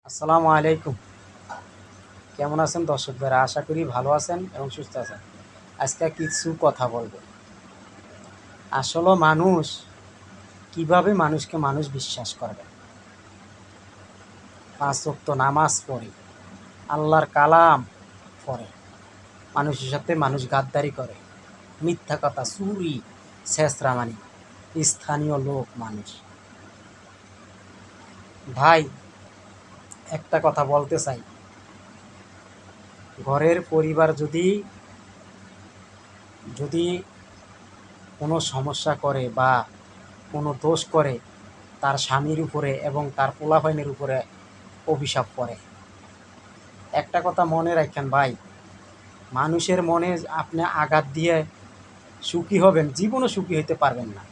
আসসালামু আলাইকুম। কেমন আছেন দর্শক ভাইরা? আশা করি ভালো আছেন এবং সুস্থ আছেন। আজকে কিছু কথা বলবো। আসলে মানুষ কিভাবে মানুষকে মানুষ বিশ্বাস করবে? ৫ ওয়াক্ত নামাজ পড়ে, আল্লাহর কালাম পড়ে, মানুষের সাথে মানুষ গাদ্দারি করে, মিথ্যা কথা, চুরি, ছেঁচড়ামারি, স্থানীয় লোক মানুষ। ভাই, একটা কথা বলতে চাই, ঘরের পরিবার যদি যদি কোনো সমস্যা করে বা কোনো দোষ করে, তার স্বামীর উপরে এবং তার পোলাপাইনের উপরে অভিশাপ পড়ে। একটা কথা মনে রাখেন ভাই, মানুষের মনে আপনি আঘাত দিয়ে সুখী হবেন, জীবনও সুখী হইতে পারবেন না।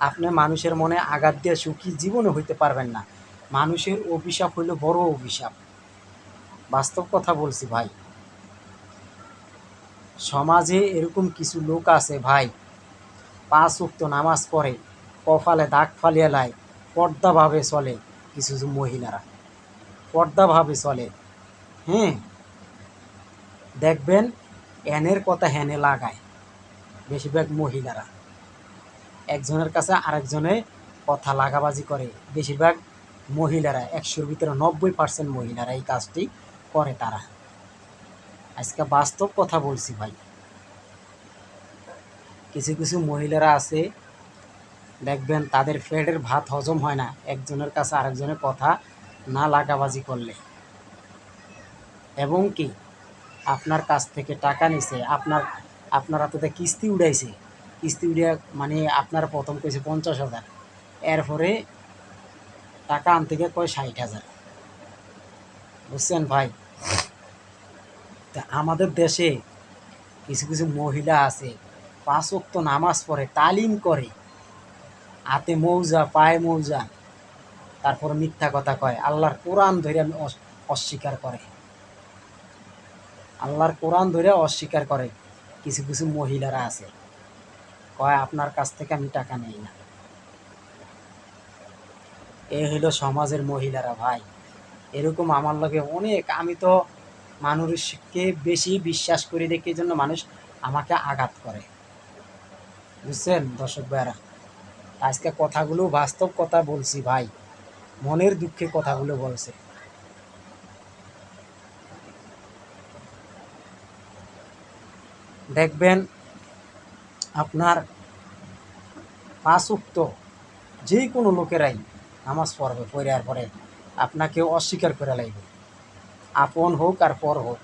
আপনি মানুষের মনে আঘাত দিয়ে সুখী জীবনে হইতে পারবেন না। মানুষের অভিশাপ হইল বড় অভিশাপ। বাস্তব কথা বলছি ভাই। সমাজে এরকম কিছু লোক আছে ভাই, ৫ ওয়াক্ত নামাজ পড়ে, কপালে দাগ ফালিয়া লায়, পর্দাভাবে চলে। কিছু কিছু মহিলারা পর্দাভাবে চলে। হ্যাঁ, দেখবেন এনের কথা হ্যানে লাগায়। বেশিরভাগ মহিলারা একজনের কাছে আরেকজনে কথা লাগাবাজি করে। বেশিরভাগ মহিলারা, ১০০-র ভিতরে ৯০% মহিলারা এই কাজটি করে। তারা আজকে বাস্তব কথা বলছি ভাই। কিছু কিছু মহিলারা আছে, দেখবেন তাদের পেটের ভাত হজম হয় না একজনের কাছে আরেকজনের কথা না লাগাবাজি করলে। এবং কি আপনার কাছ থেকে টাকা নিছে, আপনার হাতে কিস্তি উড়াইছে। কিস্তি উড়িয়া মানে আপনার প্রথম কইছে ৫০,০০০, এরপরে টাকা আনতে গিয়ে কয় ৬০,০০০। বুঝছেন ভাই? তা আমাদের দেশে কিছু কিছু মহিলা আছে, ৫ ওয়াক্ত নামাজ পড়ে, তালিম করে, হাতে মৌজা, পায়ে মৌজা, তারপর মিথ্যা কথা কয়, আল্লাহর কোরআন ধরে অস্বীকার করে। আল্লাহর কোরআন ধরে অস্বীকার করে। কিছু কিছু মহিলারা আছে, কয় আপনার কাছ থেকে আমি টাকা নেই না। এ হইল সমাজের মহিলারা ভাই। এরকম আমার লগে অনেক। আমি তো মানুষকে বেশি বিশ্বাস করি দেখি, এই জন্য মানুষ আমাকে আঘাত করে। বুঝছেন দর্শক ভাইরা? আজকে কথাগুলো বাস্তব কথা বলছি ভাই, মনের দুঃখে কথাগুলো বলছে। দেখবেন আপনার ৫ ওয়াক্ত যে কোনো লোকেরাই নামাজ পড়বে, পড়ার পরে আপনাকে অস্বীকার করে লাগবে, আপন হোক আর পর হোক।